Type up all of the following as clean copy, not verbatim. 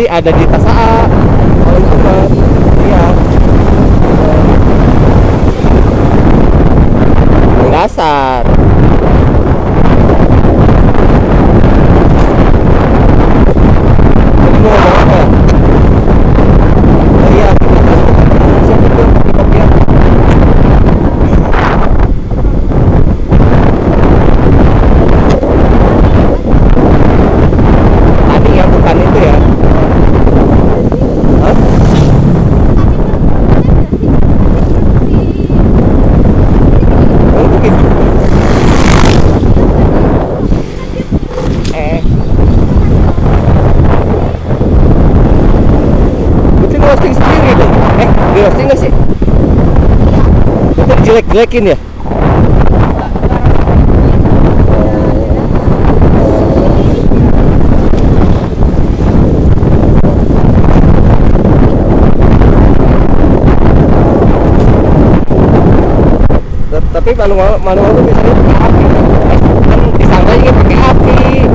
ada di tas AA. Kalau itu kan, iya. Dasar. Jadi mau ngomong apa? Oh iya, kita siapa tuh di kopiah? Tadi ya, bukan itu ya. Hah? Oh, begitu. Itu roasting sendiri dong. Di roasting nggak sih? Itu dijelek-jelekin ya? Tapi manual tuh biasanya pakai api kan disangkanya pakai api.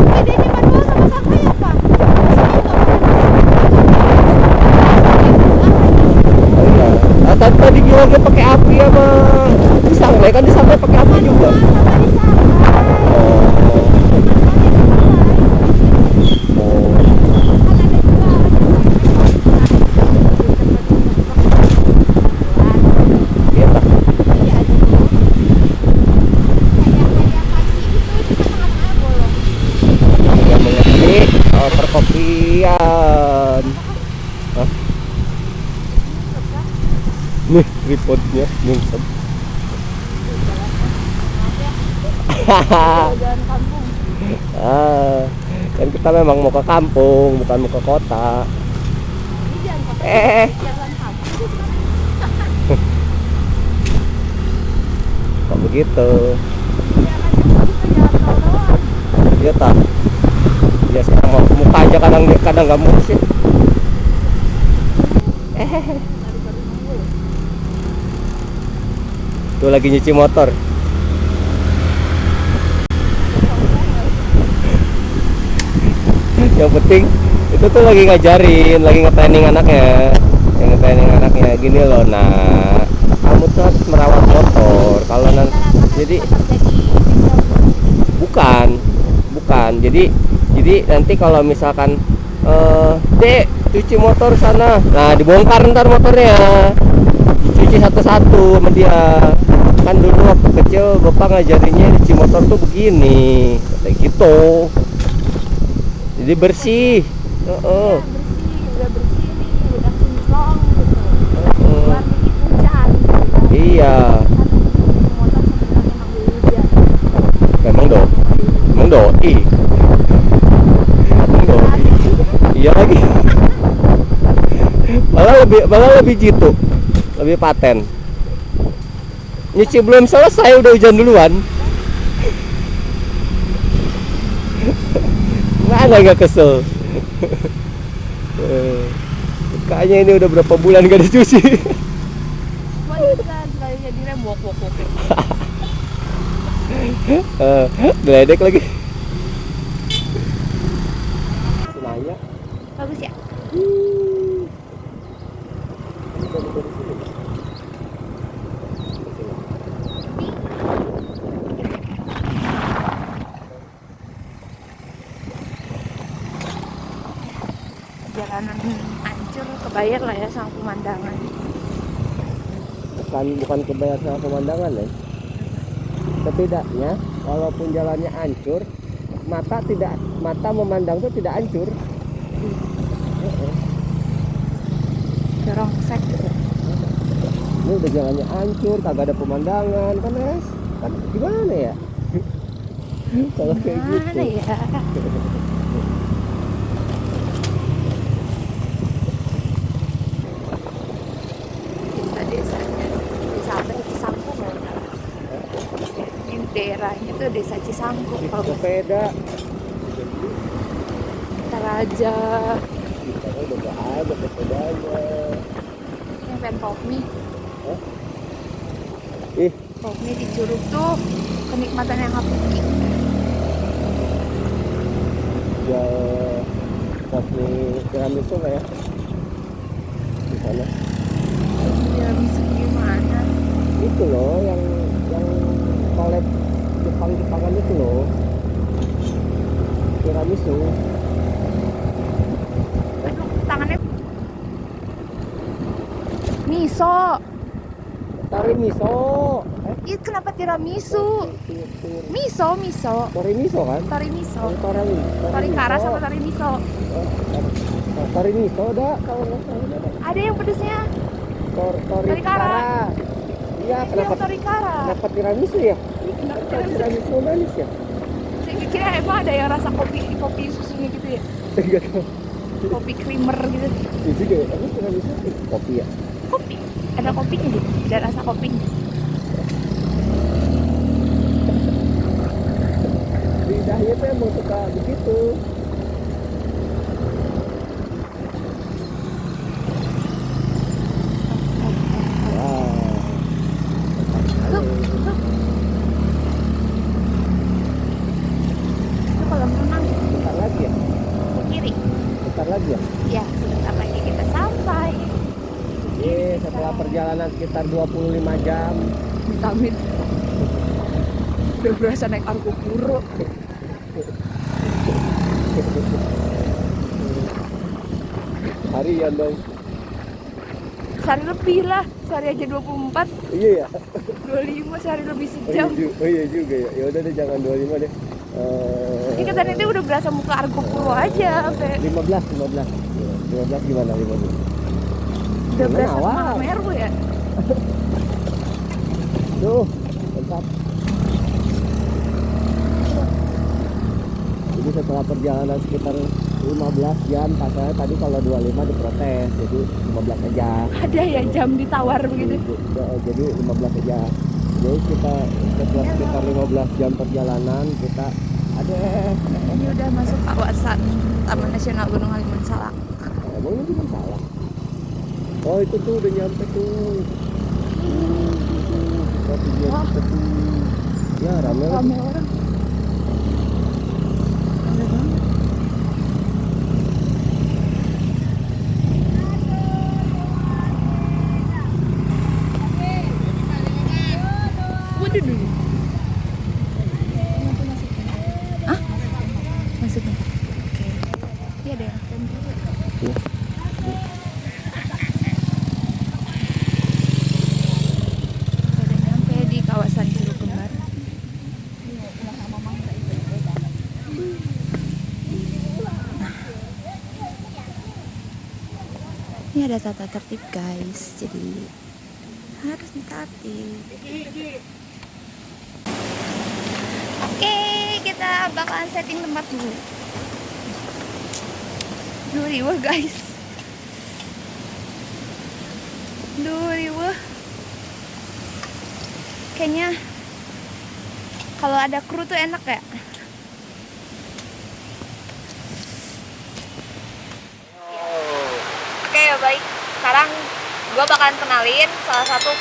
Bedanya manual sama sangkai apa? Oh iya. Tadi bilangnya pakai api apa disangkai, kan disangkai pakai api juga. Sama disangkai. Iya tak? Yang mengerti perkopian. Hah? Nih tripodnya nyungsep. Jalan kampung. Kan kita memang mau ke kampung, bukan mau ke kota. Ini jalan kota. Jalan kampung. Kok begitu? Jalan tol doang. Iya tak? Ya sekarang mau muka aja kadang nggak mulus ya. Tuh lagi nyuci motor. Yang penting itu tuh lagi ngajarin, lagi nge-training anaknya. Yang nge-training anaknya gini loh, nah kamu tuh harus merawat motor. Kalau jadi bukan. Jadi nanti kalau misalkan Dek, cuci motor sana. Nah, dibongkar ntar motornya. Cuci satu-satu sama dia. Kan dulu waktu kecil Bapak ngajarinnya cuci motor tuh begini. Kayak gitu. Jadi bersih. Udah bersih nih, udah kinclong gitu. Keluar dikit hujan. Iya. Motor sebenarnya manggil hujan. Emang doi. Iya lagi. malah lebih jitu. Lebih paten. Nyuci belum selesai udah hujan duluan. Mana nggak kesel. Kayaknya ini udah berapa bulan gak dicuci. Wajibkan sekalinya direm wok. Geledek lagi. Senaya. Bagus ya? Jalanan hancur kebayar lah ya sama pemandangan. Bukan kebayar sama pemandangan ya. Setidaknya walaupun jalannya hancur, mata memandang tuh tidak hancur. Rongsek. Ini udah jalannya hancur, kagak ada pemandangan kan, kan gimana ya? Kalau kayak gitu. Mana ya? Desanya desa apa ya? Cisangkup ya. Ini daerahnya tuh desa Cisangkup. Kalau Sepeda. Taraja. Kita kan udah gak ada sepedanya. Yang pengen pop mie. Hah? Ih, Pop mie di Curug tuh kenikmatan yang hakiki. jual kopi tiramisu nggak ya di sana? Tiramisu gimana? Itu loh yang collab Jepang-Jepangan itu loh, tiramisu. Aduh, tangannya. Miso. Tiramisu. Itu kenapa tiramisu? Miso. Tiramisu kan? Tiramisu. Torikara Torikara sama tiramisu. Tiramisu ada kalau nggak salah ada. Ada yang pedesnya. Torikara. Iya, Yang torikara. kenapa tiramisu ya? Kenapa Kenapa tiramisu? tiramisu manis ya? Saya kira emang ada yang rasa kopi susunya gitu ya. Enggak tahu. Kopi creamer gitu. Iya juga ya, tapi tiramisu kopi ya. Kopi. Ada kopinya gitu. Ada rasa kopinya. Lidahnya tuh emang suka begitu. Tuh. Itu kolam renang Bentar lagi ya? ke kiri. Bentar lagi ya? Ya, sebentar lagi kita sampai. Setelah perjalanan sekitar 25 jam. Vitamin. Udah berasa naik argo puro. Harian dong. Sehari lebih lah. Sehari aja 24. Iya ya? 25 sehari lebih Oh sejam. iya juga ya. Ya udah deh, jangan 25 deh. Ini katanya itu udah berasa muka argo puro aja sampai 15 gimana 15? udah Gimana berasa awal? Mameru ya. Tuh, bentar. Jadi setelah perjalanan sekitar 15 jam, katanya tadi kalau 25 diprotes, jadi 15 aja. Ada ya jam ditawar begitu. Jadi 15 aja. Jadi kita setelah sekitar 15 jam perjalanan, kita ada Ini udah masuk kawasan Taman Nasional Gunung Halimun Salak. emang ini bukan salah. Oh itu tuh udah nyampe tuh. Wah. Ya rame lagi. Rame orang. Rame banget. Waduh dulu. Hah? Masuknya? Oke. Iya ada yang rem juga. Iya. Udah nyampe di kawasan Curug Kembar. Ini ada tata tertib guys, jadi harus ditaati. Oke, kita bakalan setting tempat dulu. Riweh guys. Riweh. Kayaknya kalau ada kru tuh enak ya. Oke, baik. Sekarang gue bakalan kenalin salah satu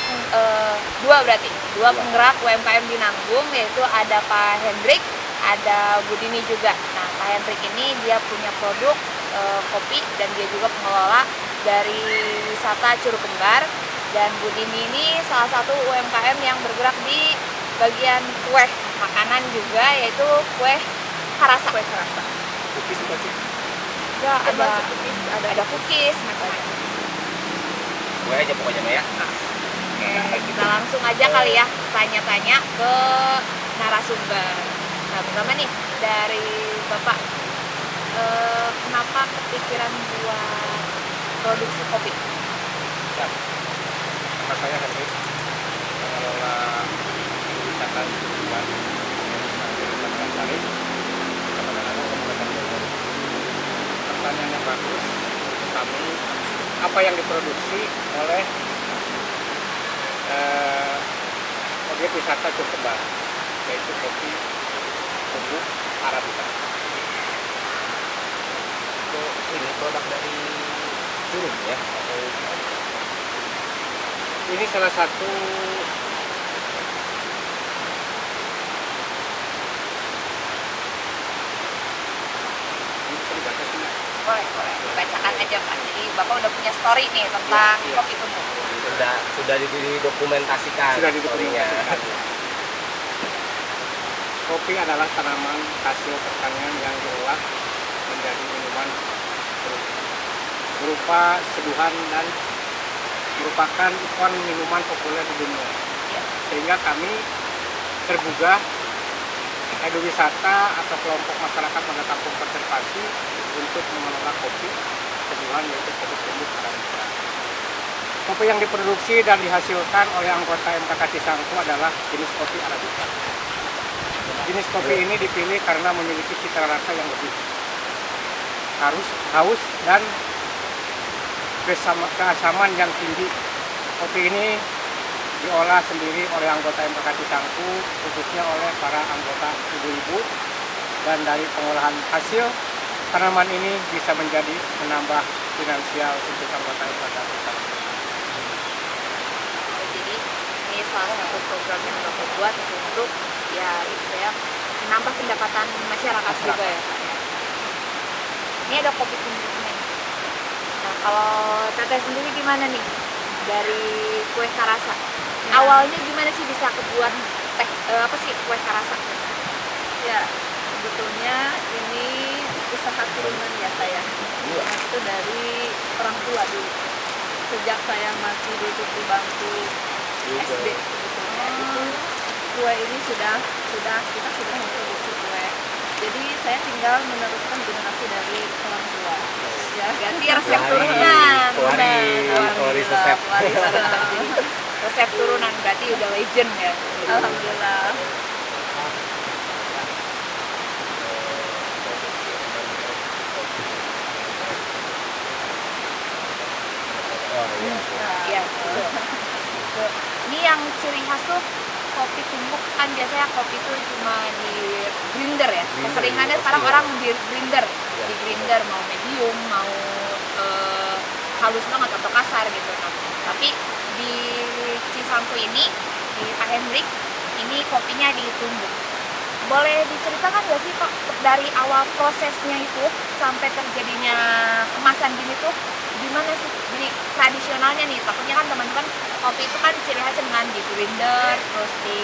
dua penggerak UMKM di Nanggung, yaitu ada Pak Hendrik, ada Bu Dini juga. Nah, Pak Hendrik ini dia punya produk kopi dan dia juga pengelola dari wisata Curug Kembar, dan Bu Dini ini salah satu UMKM yang bergerak di bagian kue makanan juga, yaitu kue karasa. Cookies apa sih? Ya, ada cookies macam-macam. Gue aja pokoknya ya. Oke, kita langsung aja kali ya tanya-tanya ke narasumber. Nah, pertama nih dari Bapak, kenapa kepikiran buat produksi kopi? Ya, nama saya Hendrik, pengelola wisata di Tuban, Kecamatan Sari, Kecamatan Agung, Kabupaten Bogor. Pertanyaannya bagus. Kami apa yang diproduksi oleh objek wisata Curug Kembar, yaitu kopi bubuk Arabica. Itu ini produk dari Curug ya? Atau Ini salah satu Boleh, boleh. Bacakan aja Pak. Jadi Bapak udah punya story nih tentang Iya. kopi tumbuk. Sudah didokumentasikan. Sudah story-nya. didokumentasikan. Kopi adalah tanaman hasil pertanian yang diolah menjadi minuman berupa seduhan dan merupakan ikon minuman populer di dunia. Iya. Sehingga kami tergugah Eduwisata atau kelompok masyarakat pada kampung konservasi untuk mengelola kopi seduhan yaitu kopi tumbuk arabica. Kopi yang diproduksi dan dihasilkan oleh anggota MKK Cisangku adalah jenis kopi arabica. Jenis kopi ini dipilih karena memiliki cita rasa yang lebih haus dan keasaman yang tinggi. Kopi ini diolah sendiri oleh anggota MKK Cisangku, khususnya oleh para anggota ibu-ibu, dan dari pengolahan hasil tanaman ini bisa menjadi menambah finansial untuk anggota MKK Cisangku. Jadi ini salah satu program yang Bapak buat untuk ya itu ya menambah pendapatan masyarakat juga ya Pak ya. Ini ada kopi tumbuknya. Nah kalau Teteh sendiri gimana nih dari kue karasa? Awalnya gimana sih bisa kebuat kue karasa? Ya, sebetulnya ini usaha turunan ya saya. Itu dari orang tua dulu. Sejak saya masih duduk di bangku SD sebetulnya itu kue ini sudah kita sudah memproduksi kue. Jadi saya tinggal meneruskan generasi dari orang tua. Ya, Ganti resep turunan. Waris resep. Jadi resep turunan berarti udah legend ya. Alhamdulillah. Oh iya. Iya. Ini yang ciri khas tuh kopi tumbuk kan biasanya kopi tuh cuma di grinder ya. Keseringannya sekarang orang di grinder, mau medium, mau halus banget atau kasar gitu. Nah, tapi di Cisangku ini di Pak Hendrik ini kopinya ditumbuk. Boleh diceritakan nggak sih Pak dari awal prosesnya itu sampai terjadinya kemasan gini tuh gimana sih? Jadi tradisionalnya nih, takutnya kan teman-teman kopi itu kan ciri khasnya dengan di grinder, terus di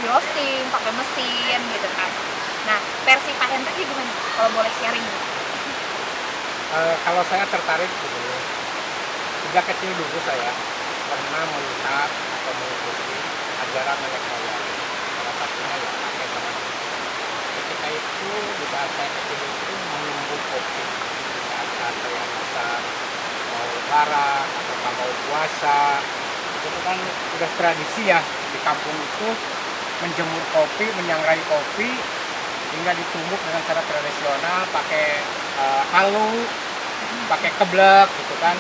roasting pakai mesin gitu kan. Nah versi Pak Hendrik ini gimana? Kalau boleh sharing. Kalau saya tertarik begini, sejak kecil dulu saya pernah melihat atau mengikuti ajaran nenek moyang. Salah satunya ya kakek sama nenek. Ketika itu di saat saya kecil itu menumbuk kopi. Saat saya masak mau lebaran atau mau puasa, itu kan udah tradisi ya di kampung itu menjemur kopi, menyangrai kopi hingga ditumbuk dengan cara tradisional pakai halu, pakai keblek gitu kan.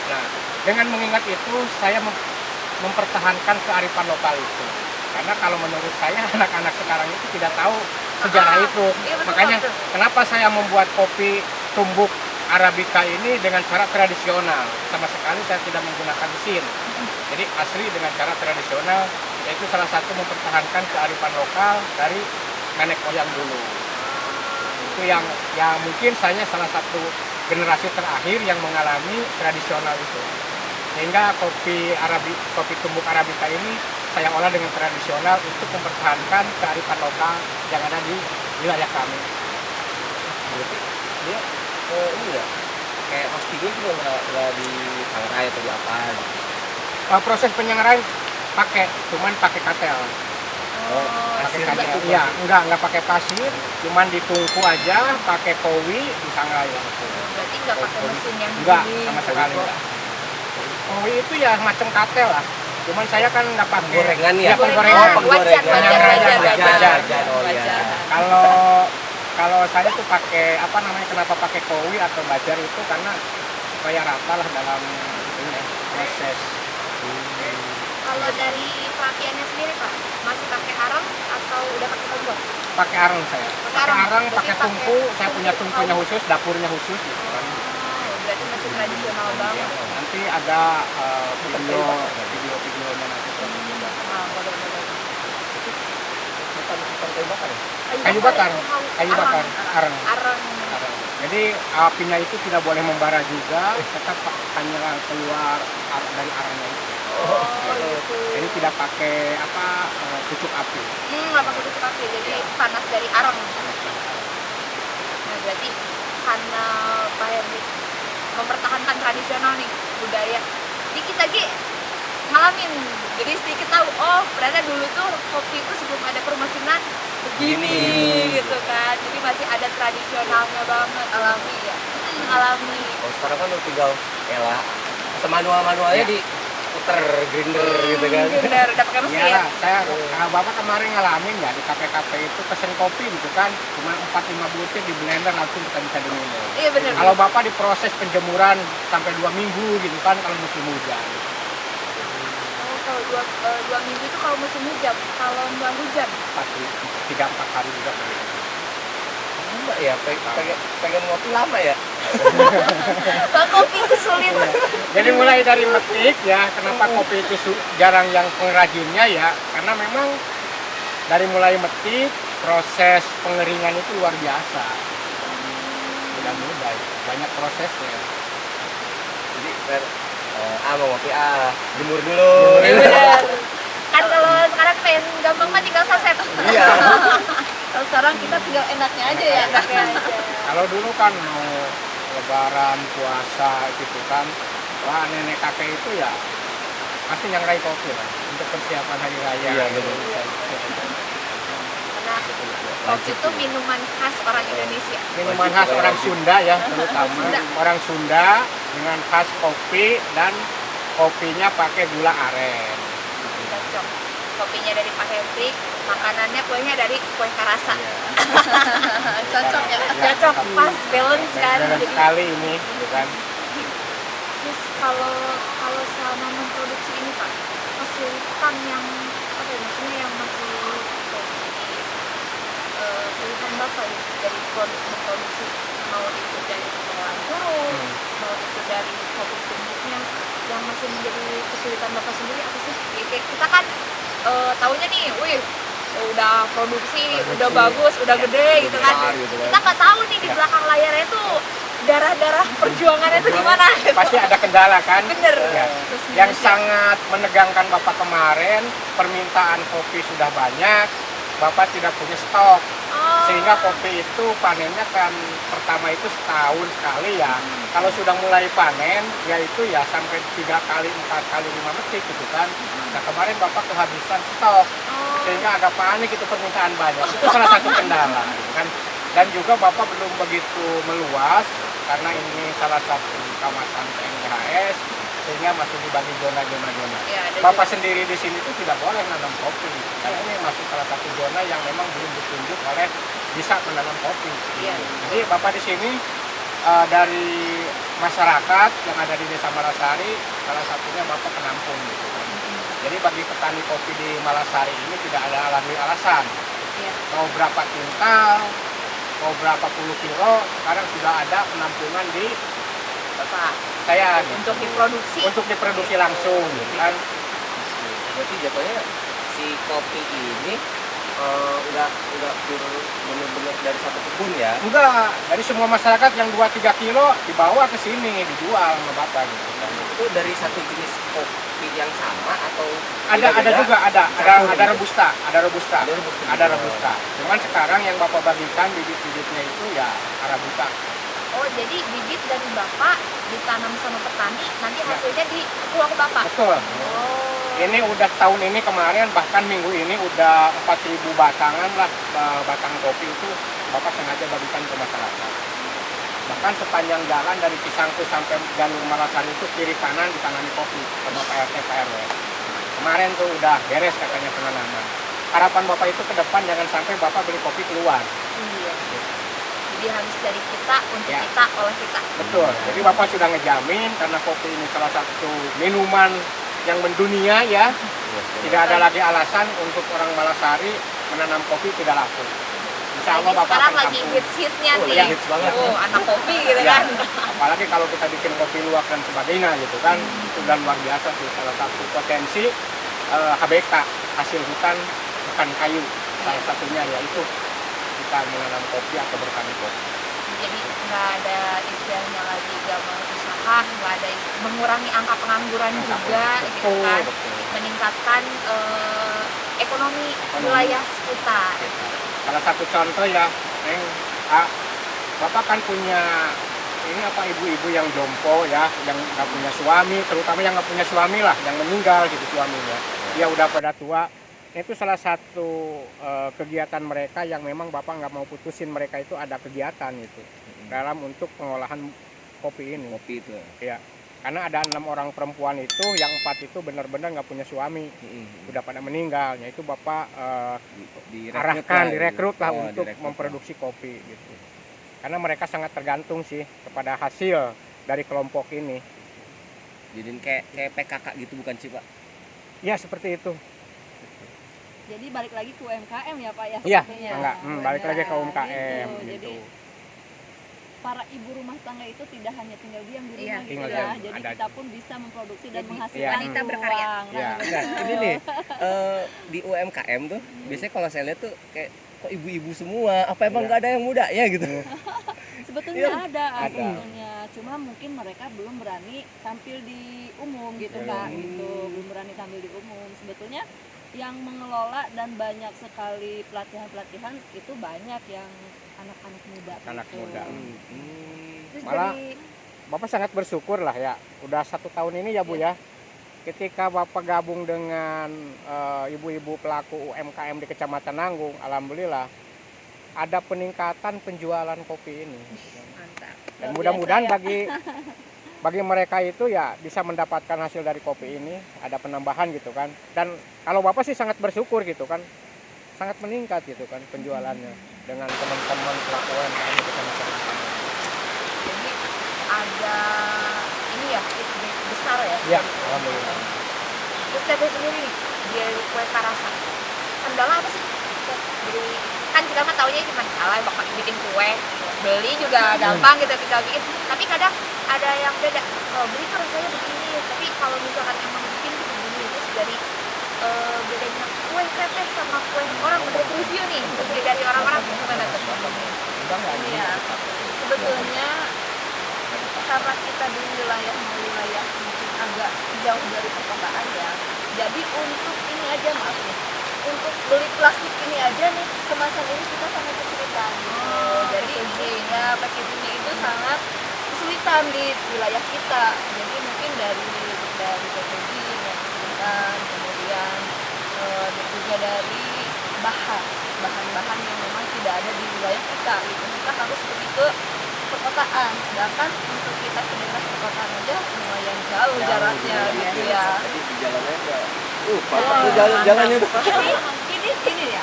Nah, dengan mengingat itu saya mempertahankan kearifan lokal itu. Karena kalau menurut saya anak-anak sekarang itu tidak tahu sejarah itu. Iya, betul, Makanya betul. kenapa saya membuat kopi tumbuk Arabica ini dengan cara tradisional. Sama sekali saya tidak menggunakan mesin. Jadi asli dengan cara tradisional, yaitu salah satu mempertahankan kearifan lokal dari nenek moyang dulu. Itu yang mungkin saya salah satu generasi terakhir yang mengalami tradisional itu. Sehingga kopi tumbuk Arabica ini saya olah dengan tradisional untuk mempertahankan kearifan lokal yang ada di wilayah kami. Berarti dia ini enggak kayak roastingnya juga nggak disangrai atau di apa gitu. Proses penyangrai cuman pakai katel. Oh, Pakai pasir katel. gitu. Iya, enggak pakai pasir, cuman ditungku aja, pakai kowi disangrai langsung. Berarti nggak pakai mesin yang Enggak, giling, sama sekali gitu. enggak. Kowi itu ya macam katel lah. Cuman saya kan nggak pakai Gorengan ya? Penggorengan. Oh, penggorengan. Wajar. Oh iya. Kalau saya tuh pakai kenapa pakai kowi atau bajar itu karena supaya rata lah dalam ini proses. Kalau dari perapiannya sendiri Pak, masih pakai arang atau udah pakai kompor? Pakai arang saya. Pakai Pakai arang. arang, Berarti pakai pakai tungku. Saya punya tungku tungkunya kayu. khusus, dapurnya khusus gitu kan. Oh, berarti masih tradisional banget. Nanti ada video-videonya nanti. Nah, boleh. Bukan kayu bakar ya? Kayu bakar, itu kayu bakar, arang. Arang. Arang. Jadi apinya itu tidak boleh membara juga, tetap hanya keluar dari arahnya itu. Oh gitu. Jadi tidak pakai pucuk api. Nggak pakai tutup api, jadi panas dari arang. Nah berarti karena Pak Henry mempertahankan tradisional nih budaya, jadi kita ngalamin, jadi sedikit tahu, oh ternyata dulu tuh kopi itu sebelum ada permesinan begini gitu kan, jadi masih ada tradisionalnya banget, alami ya. Alami. Oh, sekarang kan udah tinggal elah manualnya diputer grinder gitu kan. Bener, udah pakai mesin. Iya, saya Bapak kemarin ngalamin ya di kafe-kafe itu pesen kopi gitu kan, cuma 4-5 butir di blender langsung kita bisa diminum. Iya bener. Kalau Bapak diproses penjemuran sampai 2 minggu gitu kan kalau musim hujan. Oh kalau dua minggu itu kalau musim hujan, kalau nggak hujan. Pasti 3-4 hari juga. Enggak ya, pengen ngopi lama ya. Bang kopi itu sulit. Jadi mulai dari metik ya, kenapa kopi itu jarang yang pengrajinnya ya, karena memang dari mulai metik, proses pengeringan itu luar biasa. Tidak mudah, banyak prosesnya. Jadi mau ngopi jemur dulu. Iya bener. Kan kalau sekarang pengen gampang mah tinggal saset. Iya. Kalau sekarang kita tinggal enaknya aja ya. Enaknya aja. Kalau dulu kan mau lebaran, puasa gitu kan, wah nenek kakek itu ya pasti nyangrai kopi lah untuk persiapan hari raya. Iya, betul. Karena kopi itu minuman khas orang Indonesia. Minuman khas orang Sunda ya, terutama orang Sunda dengan khas kopi dan kopinya pakai gula aren. Cocok. Kopinya dari Pak Henry, makanannya kuenya dari kue karasa. Iya. Cocok ya. Cocok, pas balance kan. Balance Jadi sekali ini, gitu kan. terus kalau selama memproduksi ini Pak, kesulitan yang apa ya, maksudnya yang masih pilihan Bapak ya, dari memproduksi, mau itu dari pengolahan huruf, mau itu dari kopi tumbuknya, yang masih menjadi kesulitan Bapak sendiri apa sih? Ya, kayak kita kan taunya nih, wih udah produksi, udah bagus, udah gede gitu kan. Gitu kan. Kita nggak tahu nih di belakang layarnya tuh darah-darah perjuangannya tuh gimana gitu. Pasti ada kendala kan? Bener. Ya. Terus Yang gimana? sangat menegangkan Bapak kemarin, permintaan kopi sudah banyak, Bapak tidak punya stok. Oh. Sehingga kopi itu panennya kan pertama itu setahun sekali ya. Kalau sudah mulai panen, yaitu ya sampai 3 kali, 4 kali, 5 metik gitu kan. Nah kemarin Bapak kehabisan stok, sehingga agak panik itu permintaan banyak. Itu salah satu kendala gitu kan. Dan juga Bapak belum begitu meluas, karena ini salah satu kawasan PNKHS, sehingga masih dibagi zona-zona. Ya, ada Bapak juga. sendiri di sini tuh tidak boleh menanam kopi, karena ini masih salah satu zona yang memang belum ditunjuk oleh bisa menanam kopi. Iya. Jadi Bapak di sini dari masyarakat yang ada di Desa Malasari, salah satunya Bapak penampung gitu kan. Jadi bagi petani kopi di Malasari ini tidak ada lagi alasan. Iya. Mau berapa kintal, mau berapa puluh kilo, sekarang sudah ada penampungan di Bapak saya gitu. untuk diproduksi. Untuk diproduksi langsung gitu kan. Berarti jatuhnya si kopi ini udah bener-bener dari satu kebun ya. Enggak, dari semua masyarakat yang 2-3 kilo dibawa ke sini, dijual sama Bapak gitu kan. Itu dari satu jenis kopi yang sama atau Ada beda-beda? juga ada Campur robusta, Ada robusta ada juga. robusta. Cuman sekarang yang Bapak bagikan bibit-bibitnya itu ya arabica. Oh jadi bibit dari Bapak ditanam sama petani, nanti hasilnya dijual ke Bapak. Betul. Oh. Ini udah tahun ini kemarin bahkan minggu ini udah 4.000 batangan lah batang kopi itu Bapak sengaja bagikan ke masyarakat. Bahkan sepanjang jalan dari Cisangku sampai jalur Malasari itu kiri kanan ditangani kopi sama Pak RT Pak RW. Kemarin tuh udah beres katanya penanaman. Harapan Bapak itu ke depan jangan sampai Bapak beli kopi keluar. Iya. Jadi harus dari kita untuk Ya. kita oleh kita. Betul. Jadi Bapak sudah ngejamin karena kopi ini salah satu minuman yang mendunia ya. Tidak ada lagi alasan untuk orang Malasari menanam kopi tidak laku. Insya Allah Lagi Bapak sekarang akan lagi tampung. hits-hitsnya Oh, nih. lagi hits banget. Oh, anak kopi gitu Ya, kan. apalagi kalau kita bikin kopi luwak dan sebagainya gitu kan, itu udah luar biasa sih, salah satu potensi HBK, hasil hutan bukan kayu, salah satunya yaitu kita menanam kopi atau bertani kopi. jadi nggak ada istilahnya lagi gabung usaha, nggak ada mengurangi angka pengangguran juga gitu kan, meningkatkan ekonomi wilayah sekitar. Salah satu contoh ya, Neng, Bapak kan punya ini apa ibu-ibu yang jompo ya, yang nggak punya suami, terutama yang nggak punya suami lah, yang meninggal gitu suaminya, dia udah pada tua. Itu salah satu kegiatan mereka yang memang Bapak nggak mau putusin, mereka itu ada kegiatan itu dalam untuk pengolahan kopi ini. Kopi itu. Ya, karena ada 6 orang perempuan itu, yang 4 itu benar-benar nggak punya suami, udah pada meninggalnya. Itu Bapak direkrut lah untuk memproduksi kopi gitu. Karena mereka sangat tergantung sih kepada hasil dari kelompok ini. Jadi kayak PKK gitu bukan sih Pak? Ya seperti itu. Jadi balik lagi ke UMKM ya Pak ya? Iya, sebetulnya. enggak, balik lagi ke UMKM Gitu. gitu. Jadi para ibu rumah tangga itu tidak hanya tinggal diam di rumah Iya, gitu tinggal ya. diam, Jadi ada. kita pun bisa memproduksi dan Jadi, menghasilkan wanita berkarya. uang. Iya. Nah, ini nih di UMKM tuh biasanya kalau saya lihat tuh kayak kok ibu-ibu semua, apa emang Iya. nggak ada yang muda ya gitu? Sebetulnya ada Ada. sebetulnya, cuma mungkin mereka belum berani tampil di umum gitu Kak, gitu. Belum berani tampil di umum. Sebetulnya yang mengelola dan banyak sekali pelatihan-pelatihan itu banyak yang anak-anak muda. Anak gitu. muda. Terus Malah- jadi Bapak sangat bersyukur lah ya, udah 1 tahun ini ya Bu ya, ketika Bapak gabung dengan ibu-ibu pelaku UMKM di Kecamatan Nanggung, alhamdulillah ada peningkatan penjualan kopi ini. mantap. Dan Luar mudah-mudahan biasa ya. bagi mereka itu ya bisa mendapatkan hasil dari kopi ini, ada penambahan gitu kan. Dan kalau Bapak sih sangat bersyukur gitu kan, sangat meningkat gitu kan penjualannya dengan teman-teman pelaku UMKM di Kecamatan Nanggung. Jadi ada ini ya feedback besar ya. Ya, alhamdulillah. Terus Teteh sendiri nih di kue karasa, kendala apa sih? Jadi kan kita mah taunya cuma salah bakal bikin kue, beli juga gampang gitu tinggal bikin. Tapi kadang ada yang beda. Kalau beli tuh rasanya begini, tapi kalau misalkan emang bikin tuh begini. Terus dari bedanya kue teteh sama kue orang menurut review nih, terus dari orang-orang gimana tuh? Ini ya, sebetulnya karena kita di wilayah mungkin agak jauh dari perkotaan ya. Jadi untuk ini aja maaf nih, untuk beli plastik ini aja nih, kemasan ini kita sangat kesulitan. Jadi ya packagingnya itu sangat kesulitan di wilayah kita. Jadi mungkin dari packaging yang kesulitan, kemudian dan juga dari bahan-bahan yang memang tidak ada di wilayah kita gitu. Kita harus pergi ke perkotaan, sedangkan untuk kita ke daerah perkotaan aja lumayan jauh jaraknya gitu ya. Jadi di jalannya enggak. Patah tuh jalannya tuh. Ini ya,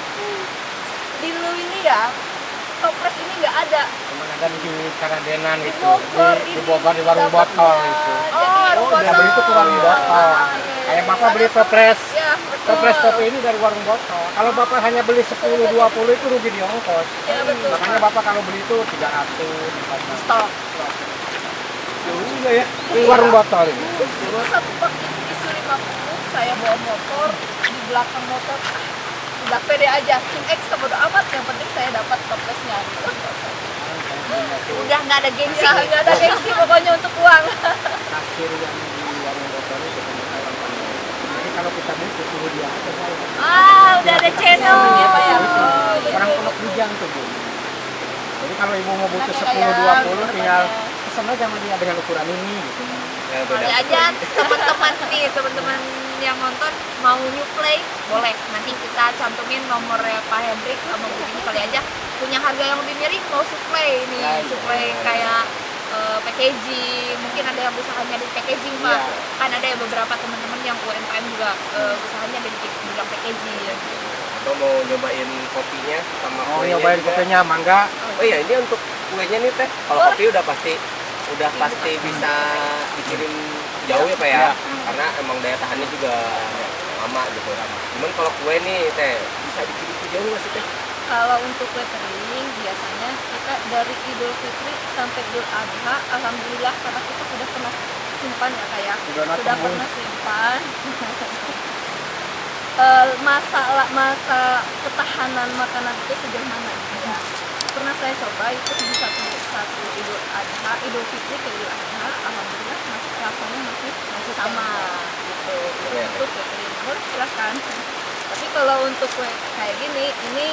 di lu ini ya, toples ini nggak ada. Cuman ada di Karadenan Di gitu, Bogor di ini Bogor di warung dapatnya. botol itu. warung Ya botol. beli itu ke warung botol. Kayak Bapak beli toples, Ya betul. toples kopi ini dari warung botol. Kalau Bapak hanya beli 10-20 itu rugi di ongkos. Ya betul. Makanya Bapak kalau beli itu 300, 400. Stok. Juga ya. Ini warung botol ini. Dulu satu pak itu isi 50, saya bawa motor, di belakang motor udah pede aja, X bodo amat, yang penting saya dapat toplesnya. Udah nggak ada gengsi. Ya nggak ada gengsi pokoknya untuk uang. Kasir yang di warung botol itu kebanyakan orang pandai. Jadi kalau kita beli suruh dia aja saya. Udah ada channel. Iya, Pak, ya. Itu. Oh, Orang betul. Pondok Bujang tuh Bu. Jadi kalau ibu mau butuh Enak ya, 10-20 gitu tinggal namanya. pesan aja sama dia dengan ukuran ini gitu. Ya, Kali aja teman-teman nih, teman-teman yang nonton mau new play boleh, nanti kita cantumin nomornya Pak Hendrik sama Bu ini, kali aja punya harga yang lebih miring mau supply nih, Ya, iya. supply kayak packaging, mungkin ada yang usahanya di packaging Pak, Iya. kan ada ya beberapa teman-teman yang UMKM juga usahanya ada di bidang packaging. Atau mau nyobain kopinya sama Oh, kuenya nyobain juga. kopinya mangga. Oh iya, ini untuk kuenya nih Teh. Kalau Boleh. kopi udah pasti bisa dikirim jauh ya Pak ya. Iya. Karena emang daya tahannya juga lama gitu. Cuman kalau kue nih Teh, bisa dikirim ke jauh nggak sih Teh? Kalau untuk kue kering biasanya kita dari Idul Fitri sampai Idul Adha, alhamdulillah karena kita sudah pernah simpan ya kayak Sudah sudah tembus. pernah simpan. Masa ketahanan makanan itu sejauh mana gitu ya. Pernah saya coba itu bisa satu Idul Adha, Idul Fitri ke Idul Adha, alhamdulillah masih rasanya masih sama gitu. Iya. Untuk kue kering boleh silakan. Tapi kalau untuk kue kayak gini, ini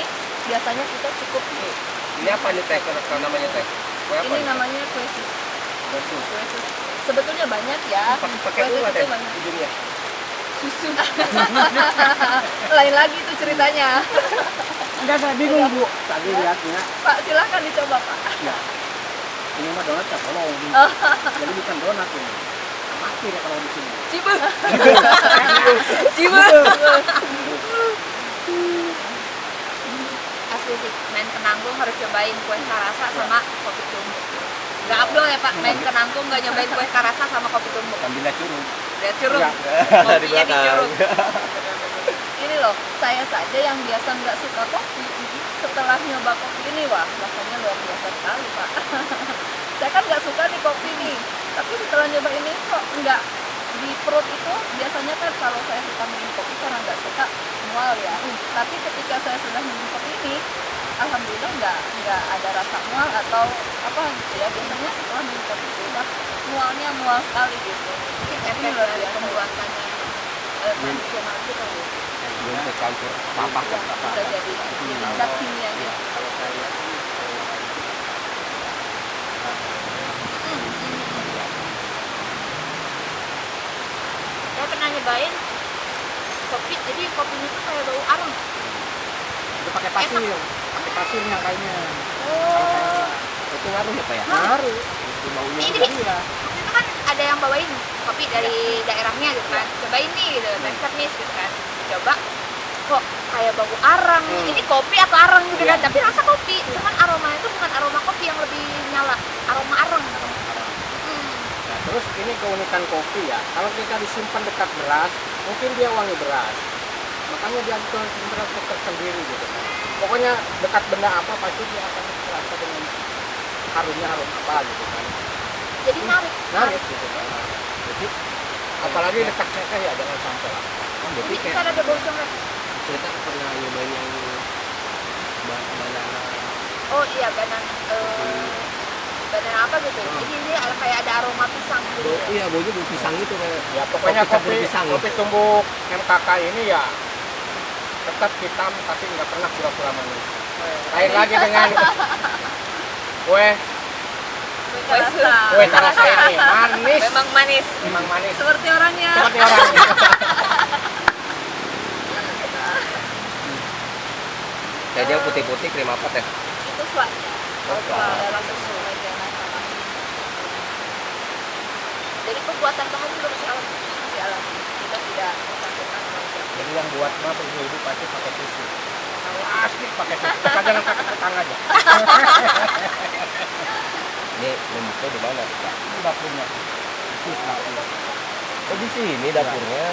biasanya kita cukup nih. Ini apa nih teh? Kalau namanya teh? Kue apa? Ini nih? namanya kue sus. Versus. Kue sus. Sebetulnya banyak ya. Pakai Kue sus ulat itu ya banyak. ujungnya. Susu. Lain lagi itu ceritanya. Enggak, saya bingung Bu. Tadi lihatnya, Pak, silahkan dicoba Pak. ya ini mah donat ya kalau jadi bukan donat ini. Mati ya kalau di sini. Cibu. Cibu. Asli sih, main ke Nanggung harus cobain kue karasa sama kopi tumbuk. Nggak abdol ya Pak, main ke Nanggung nggak nyobain kue karasa sama kopi tumbuk. Sambil curug. Lihat curug, Iya. Di kopinya di curug. Ini loh, saya saja yang biasa nggak suka kopi, setelah nyoba kopi ini, wah rasanya luar biasa sekali Pak. Saya kan nggak suka nih kopi nih, tapi setelah nyoba ini kok nggak di perut itu, biasanya kan kalau saya suka minum kopi karena nggak suka mual ya. Tapi ketika saya sudah minum kopi ini, alhamdulillah nggak ada rasa mual atau apa gitu ya. Biasanya setelah minum kopi itu udah mualnya mual sekali gitu. Mungkin Ini efek luar dari biasa. pembuatannya tradisional itu kali. Belum tercampur sampah Bisa, ke bisa jadi zat kimianya. Kalau saya lihat sih, Saya pernah nyobain kopi, jadi kopinya tuh kayak bau arang. itu pakai pasir nyangkainya. Oh, itu ngaruh ya Pak ya? Ngaruh. Itu baunya Ini juga nih. iya. waktu itu kan ada yang bawain kopi dari daerahnya gitu kan. Cobain nih gitu, tester nih gitu kan. Coba, kok kayak bau arang. Ini kopi atau arang gitu kan? Tapi rasa kopi, cuman aromanya itu bukan aroma kopi yang lebih nyala, aroma arang. Nah, terus ini keunikan kopi ya. Kalau kita disimpan dekat beras, mungkin dia wangi beras. Makanya dia beras tersendiri gitu kan. Pokoknya dekat benda apa pasti dia akan terasa dengan harumnya harum apa gitu kan. Jadi Narik gitu kan. Jadi apalagi dekat teh ya jangan sampai lah. Oh, Jadi berarti kita kayak ada bau coklat. kita pernah nyobain yang banana. Oh iya, banana apa gitu. Jadi dia kayak ada aroma pisang gitu. Iya, baunya bau pisang itu kayak. Ya pokoknya campur kopi pisang. kopi tumbuk MKK ini ya tetap hitam tapi nggak pernah pura-pura manis. Lain lagi dengan kue Kue karasa ini manis, Memang manis. memang manis. seperti orangnya. Seperti orang. Kayaknya yang putih-putih krim apa teh? Itu swatnya. Oh, swat. Adalah susu maizena sama Jadi pembuatan bahan juga masih alami. masih alami. Kita tidak mencampurkan maizena. Jadi yang buat mah ibu pasti pakai tisu. Pasti pakai tisu. Kita jangan pakai tetangga aja. Ini membuka di mana Pak? Ini dapurnya. Ini dapurnya. Oh di sini dapurnya.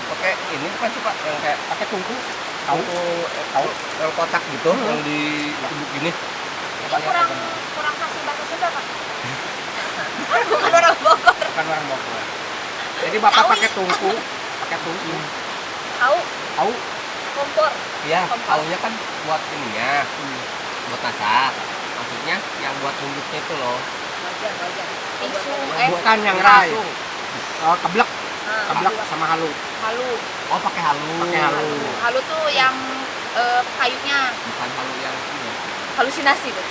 Pakai ini bukan sih Pak yang kayak Pakai tungku. Tahu? tahu yang kotak gitu yang di tumbuk gini. Ini kurang kasih bahasa Sunda Pak. Bukan orang Bogor. Bukan orang Bogor. Jadi bapak Tahu. pakai tungku. Pakai tungku. Tahu Tahu? kompor. Ya, Kompor. taunya kan buat ininya, buat masak. Maksudnya yang buat tumbuknya itu loh. Wajan. Tisu, Bukan yang rai. Langsung. Oh, keblek. Nah, Keblek sama halu. halu. Oh, pakai halu. Pakai halu. Halu tuh yang kayunya Bukan halu yang ini. halusinasi tuh.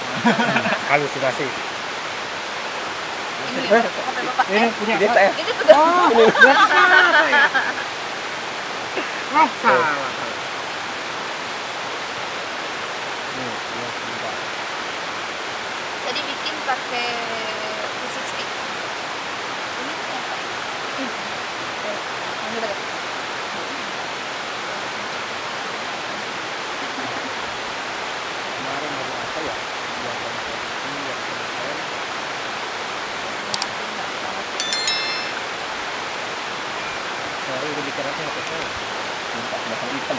Halusinasi. Ini Eh, apa Bapak? Ini punya Ini teh. Ini tuh Oh, berarti salah saya. Oh, salah. Jadi bikin pakai V60. Ini apa? Ini udah. Kemarin dari apa ya? Buatan kopi yang kemarin. Sorry, udah bicara apa saya? Minta belakang hitam.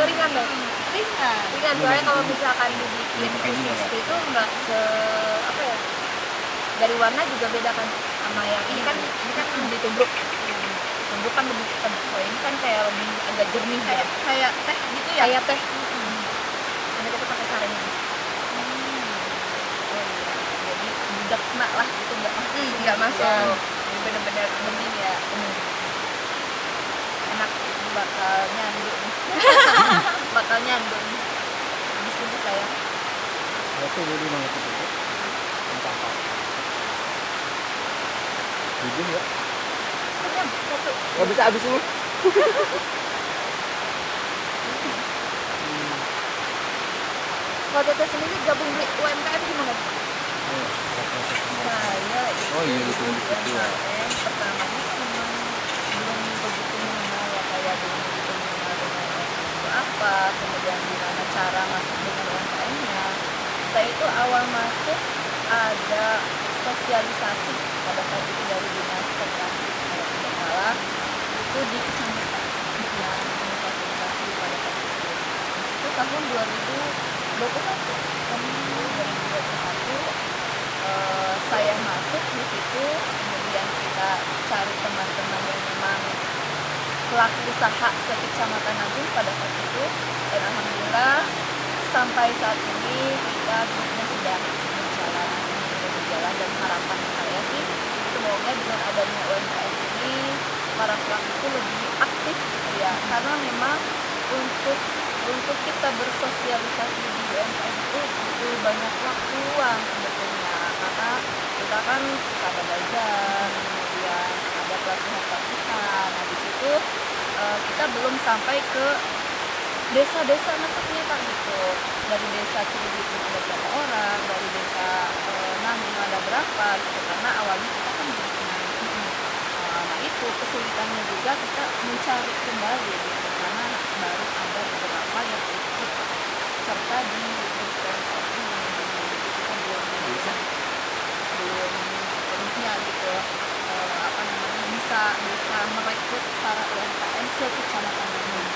Ringan dong. Ringan soalnya kalau misalkan dibikin V60 itu nggak apa ya, dari warna juga beda kan sama yang ini kan ditumbuk kan lebih hitam. Oh ini kan kayak lebih agak jernih kayak teh gitu ya. kayak teh. Karena kita pakai saring. udah kena lah gitu, nggak masuk. Nggak masuk. Ya. Ini bener-bener Mending ya enak. bakal nyandu nih. Bakal nyandu nih di sini saya. Berarti jadi mana itu dulu? Tentang apa? Jujur ya. Kenyang satu. Nggak bisa habis ini. Kalau Teteh sendiri gabung di UMKM gimana? Saya itu Oh iya, betul, betul, ya. UMKM pertamanya memang belum begitu mengenal ya, kayak belum begitu mengenal dengan UMKM itu apa, kemudian gimana cara masuk dengan UMKM-nya. Saya itu awal masuk ada sosialisasi pada saat itu dari dinas koperasi kalau tidak salah, itu di kecamatan yang memfasilitasi pada saat itu tahun 2021. Saya masuk di situ, kemudian kita cari teman-teman yang memang pelaku usaha sekecamatan Nanggung pada saat itu, dan alhamdulillah sampai saat ini kita grupnya sudah berjalan, dan harapan saya sih semoga dengan adanya UMKM ini para pelaku itu lebih aktif gitu ya, karena memang untuk kita bersosialisasi di UMKM itu butuh banyak waktu luang sebetulnya, karena kita kan suka ada bazar, kemudian ada pelatihan. Nah di situ kita belum sampai ke desa-desa masuknya Pak gitu. Dari desa Cibitung ada berapa orang, dari desa Nanggung ada berapa gitu, karena awalnya kita kan belum kenal. Nah itu kesulitannya juga kita mencari kembali gitu, karena baru ada beberapa yang ikut serta di UMKM ini, kita belum sepenuhnya gitu bisa merekrut para UMKM sekecamatan Nanggung.